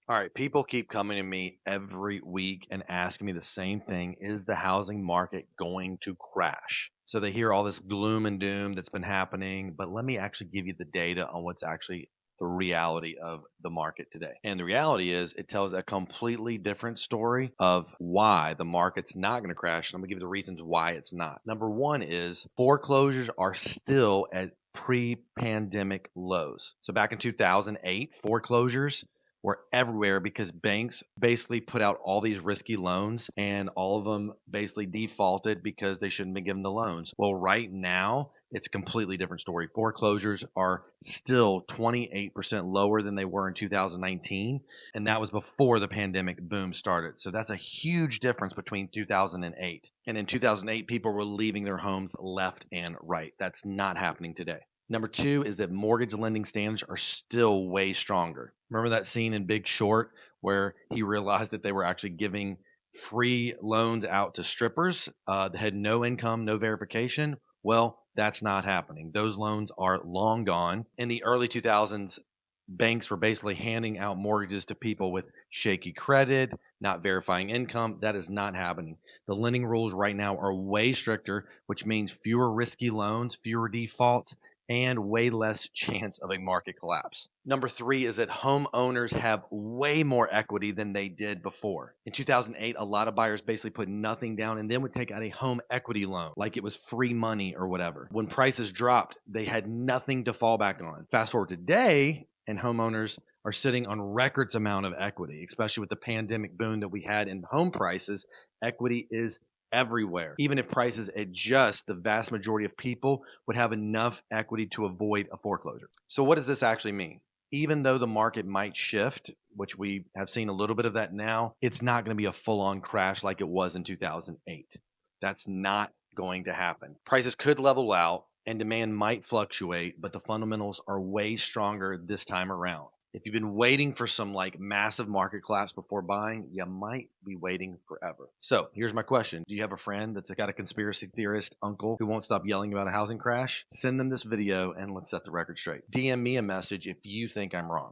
All right, people keep coming to me every week and asking me the same thing. Is the housing market going to crash? So they hear all this gloom and doom that's been happening, but let me actually give you the data on what's actually the reality of the market today. And the reality is it tells a completely different story of why the market's not going to crash. And I'm going to give you the reasons why it's not. Number one is foreclosures are still at pre-pandemic lows. So back in 2008, foreclosures were everywhere because banks basically put out all these risky loans and all of them basically defaulted because they shouldn't be given the loans. Well, right now, it's a completely different story. Foreclosures are still 28% lower than they were in 2019. And that was before the pandemic boom started. So that's a huge difference between 2008. And in 2008, people were leaving their homes left and right. That's not happening today. Number two is that mortgage lending standards are still way stronger. Remember that scene in Big Short where he realized that they were actually giving free loans out to strippers that had no income, no verification? Well, that's not happening. Those loans are long gone. In the early 2000s, banks were basically handing out mortgages to people with shaky credit, not verifying income. That is not happening. The lending rules right now are way stricter, which means fewer risky loans, fewer defaults, and way less chance of a market collapse. Number three is that homeowners have way more equity than they did before. In 2008, a lot of buyers basically put nothing down and then would take out a home equity loan like it was free money or whatever. When prices dropped, they had nothing to fall back on. Fast forward today, and homeowners are sitting on records amount of equity, especially with the pandemic boom that we had in home prices. Equity is everywhere. Even if prices adjust, the vast majority of people would have enough equity to avoid a foreclosure. So, what does this actually mean? Even though the market might shift, which we have seen a little bit of that now, it's not going to be a full on crash like it was in 2008. That's not going to happen. Prices could level out and demand might fluctuate, but the fundamentals are way stronger this time around. If you've been waiting for some like massive market collapse before buying, you might be waiting forever. So here's my question. Do you have a friend that's got a conspiracy theorist uncle who won't stop yelling about a housing crash? Send them this video and let's set the record straight. DM me a message if you think I'm wrong.